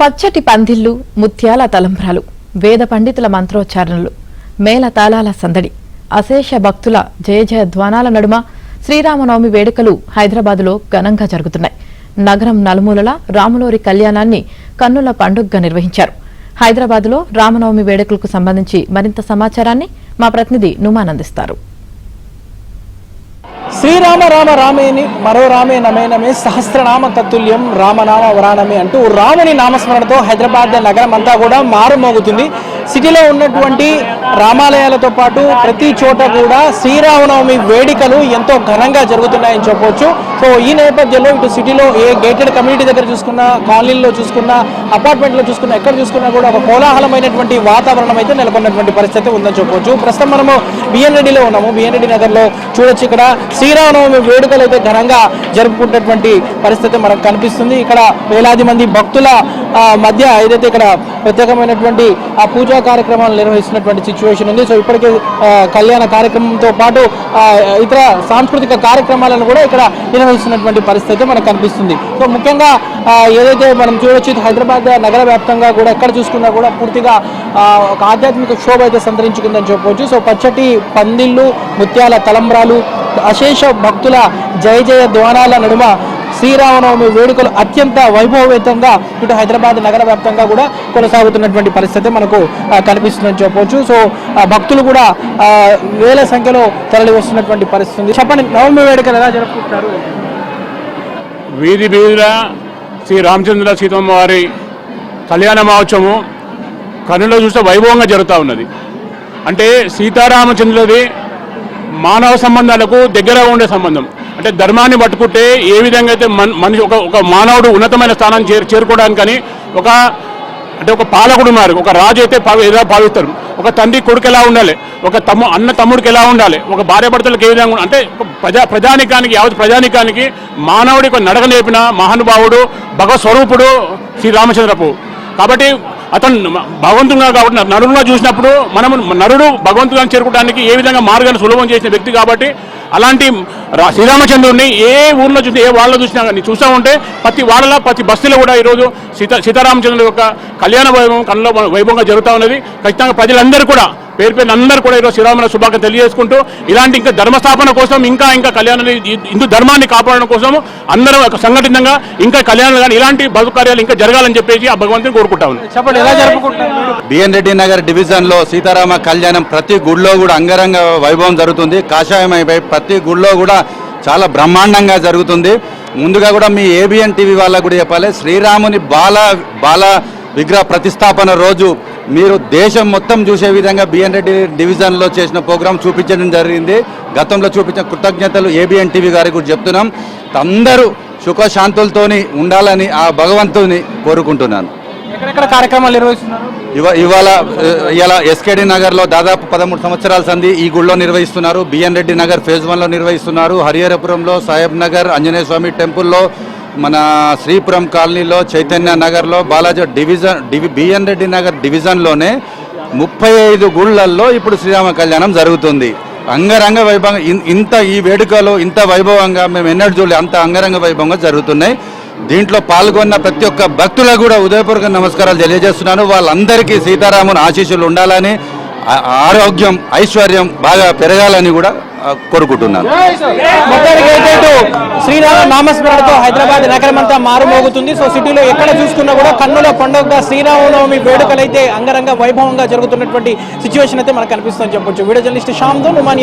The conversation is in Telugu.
పచ్చటి పందిళ్లు, ముత్యాల తలంబ్రాలు, వేద పండితుల మంత్రోచ్చారణలు, మేళ తాళాల సందడి, అశేష భక్తుల జయ జయ ధ్వానాల నడుమ శ్రీరామనవమి వేడుకలు హైదరాబాదులో ఘనంగా జరుగుతున్నాయి. నగరం నలుమూలల రాములోరి కళ్యాణాన్ని కన్నుల పండుగగా నిర్వహించారు. హైదరాబాదులో రామనవమి వేడుకలకు సంబంధించి మరింత సమాచారాన్ని మా ప్రతినిధి నుమాన్ అందిస్తారు. శ్రీరామ రామ రామేని మరో రామే నమే నమే సహస్రనామ తత్తుల్యం రామనామ వరాణమే అంటూ రాముని నామస్మరణతో హైదరాబాద్ నగరం అంతా కూడా మారుమోగుతుంది. సిటీలో ఉన్నటువంటి రామాలయాలతో పాటు ప్రతి చోట కూడా శ్రీరామనవమి వేడుకలు ఎంతో ఘనంగా జరుగుతున్నాయని చెప్పవచ్చు. సో ఈ నేపథ్యంలో ఇటు సిటీలో ఏ గేటెడ్ కమ్యూనిటీ దగ్గర చూసుకున్నా, కాలనీలో చూసుకున్నా, అపార్ట్మెంట్లో చూసుకున్నా, ఎక్కడ చూసుకున్నా కూడా ఒక కోలాహలమైనటువంటి వాతావరణం అయితే నెలకొన్నటువంటి పరిస్థితి ఉందని చెప్పవచ్చు. ప్రస్తుతం మనము బిఎన్ రెడ్డిలో ఉన్నాము. బిఎన్ రెడ్డి నగర్లో చూడొచ్చు. ఇక్కడ శ్రీరామనవమి వేడుకలు అయితే ఘనంగా జరుపుకుంటున్నటువంటి పరిస్థితి మనకు కనిపిస్తుంది. ఇక్కడ వేలాది మంది భక్తుల మధ్య ఏదైతే ఇక్కడ ప్రత్యేకమైనటువంటి ఆ పూజా కార్యక్రమాలు నిర్వహిస్తున్నటువంటి సిచ్యువేషన్ ఉంది. సో ఇప్పటికే కళ్యాణ కార్యక్రమంతో పాటు ఇతర సాంస్కృతిక కార్యక్రమాలను కూడా ఇక్కడ నిర్వహిస్తున్నటువంటి పరిస్థితి మనకు కనిపిస్తుంది. సో ముఖ్యంగా ఏదైతే మనం చూడొచ్చు, హైదరాబాద్ నగర వ్యాప్తంగా కూడా ఎక్కడ చూసుకున్నా కూడా పూర్తిగా ఒక ఆధ్యాత్మిక శోభ అయితే సంతరించుకుందని చెప్పవచ్చు. సో పచ్చటి పందిళ్ళు, ముత్యాల తలంబ్రాలు, అశేష భక్తుల జయ జయ ధ్వానాల నడుమ శ్రీరామనవమి వేడుకలు అత్యంత వైభవవేతంగా ఇటు హైదరాబాద్ నగర వ్యాప్తంగా కూడా కొనసాగుతున్నటువంటి పరిస్థితి మనకు కనిపిస్తుందని చెప్పవచ్చు. సో భక్తులు కూడా వేల సంఖ్యలో తరలి వస్తున్నటువంటి పరిస్థితి. చెప్పండి, నవమి వేడుకలు ఎలా జరుపుకుంటారు? వీధి వీధిగా శ్రీ రామచంద్ర సీతమ్మ వారి కళ్యాణ మహోత్సవము కన్నులో చూస్తే వైభవంగా జరుగుతూ ఉన్నది. అంటే సీతారామచంద్రులది మానవ సంబంధాలకు దగ్గర ఉండే సంబంధం. అంటే ధర్మాన్ని పట్టుకుంటే ఏ విధంగా అయితే మనిషి ఒక మానవుడు ఉన్నతమైన స్థానం చేరుకోవడానికని ఒక పాలకుడు ఉన్నారు. ఒక రాజు అయితే ఎలా భావిస్తారు, ఒక తండ్రి కొడుకు ఎలా ఉండాలి, ఒక అన్న తమ్ముడికి ఎలా ఉండాలి, ఒక భార్య భర్తలకు ఏ విధంగా అంటే ప్రజానికానికి యావత్ ప్రజానికానికి మానవుడి ఒక నడక నేర్పిన మహానుభావుడు భగవత్ స్వరూపుడు శ్రీరామచంద్రపు. కాబట్టి అతను భగవంతుడుగా కాబట్టి నరుడుగా చూసినప్పుడు మనము నరుడు భగవంతుగా చేరుకోవడానికి ఏ విధంగా మార్గాన్ని సులభం చేసిన వ్యక్తి కాబట్టి అలాంటి శ్రీరామచంద్రుడిని ఏ ఊర్లో చూసినా, ఏ వాళ్ళలో చూసినా కానీ చూస్తూ ఉంటే ప్రతి వాళ్ళలో ప్రతి బస్తీలో కూడా ఈరోజు సీతారామచంద్రుడి యొక్క కళ్యాణ వైభవం కళ్ళలో వైభవంగా జరుగుతూ ఉన్నది. ఖచ్చితంగా ప్రజలందరూ కూడా పేరు అందరూ కూడా ఈరోజు శ్రీరాముల శుభాకాంక్షలు తెలియజేసుకుంటూ ఇలాంటి ఇంకా ధర్మస్థాపన కోసం ఇంకా కళ్యాణాన్ని హిందూ ధర్మాన్ని కాపాడడం కోసం అందరూ సంఘటితంగా ఇంకా కళ్యాణాలు కానీ ఇలాంటి బతుకార్యాలు ఇంకా జరగాలని చెప్పేసి ఆ భగవంతుని కోరుకుంటా ఉన్నాం. చెప్పండి, ఎలా జరుపుకుంటారు? బిఎన్ రెడ్డి నగర్ డివిజన్ లో సీతారామ కళ్యాణం ప్రతి గుడిలో కూడా అంగరంగ వైభవం జరుగుతుంది. కాషాయమైపై ప్రతి గుడిలో కూడా చాలా బ్రహ్మాండంగా జరుగుతుంది. ముందుగా కూడా మీ ఏబిఎన్ టీవీ వాళ్ళకు కూడా చెప్పాలి, శ్రీరాముని బాల విగ్రహ ప్రతిష్టాపన రోజు మీరు దేశం మొత్తం చూసే విధంగా బిఎన్ రెడ్డి డివిజన్లో చేసిన ప్రోగ్రాం చూపించడం జరిగింది. గతంలో చూపించిన కృతజ్ఞతలు ఏబిఎన్ టీవీ గారికి కూడా చెప్తున్నాం. అందరూ సుఖశాంతులతోని ఉండాలని ఆ భగవంతుని కోరుకుంటున్నాను. ఎక్కడెక్కడ కార్యక్రమాలు నిర్వహిస్తున్నారు? ఇవాళ ఎస్కేడి నగర్లో దాదాపు 13 సంవత్సరాల సంధి ఈ గుళ్ళో నిర్వహిస్తున్నారు. బిఎన్ రెడ్డి నగర్ ఫేజ్ 1లో నిర్వహిస్తున్నారు. హరిహరపురంలో సాహెబ్ నగర్ ఆంజనేయ స్వామి టెంపుల్లో, మన శ్రీపురం కాలనీలో, చైతన్య నగర్లో, బాలాజీ బిఎన్ రెడ్డి నగర్ డివిజన్లోనే 35 గుళ్ళల్లో ఇప్పుడు శ్రీరామ కళ్యాణం జరుగుతుంది. అంగరంగ వైభవంగా ఈ వేడుకలు ఇంత వైభవంగా మేము ఎన్నడూ చూడలేదు. అంత అంగరంగ వైభవంగా జరుగుతున్నాయి. దీంట్లో పాల్గొన్న ప్రతి ఒక్క భక్తులకు కూడా ఉదయపూర్వక నమస్కారాలు తెలియజేస్తున్నాను. వాళ్ళందరికీ సీతారాముని ఆశీస్సులు ఉండాలని, ఆరోగ్యం ఐశ్వర్యం బాగా పెరగాలని కూడా కోరుకుంటున్నాను. శ్రీరామ నామస్మరణతో హైదరాబాద్ నగరం అంతా మారుమోగుతుంది. సో సిటీలో ఎక్కడ చూసుకున్నా కూడా కన్నుల పండుగగా శ్రీరామనవమి వేడుకలు అయితే అంగరంగ వైభవంగా జరుగుతున్నటువంటి సిచ్యువేషన్ అయితే మనకు కనిపిస్తుందని చెప్పొచ్చు. వీడియో జర్నలిస్ట్ శ్యామ్తో నుమాన్.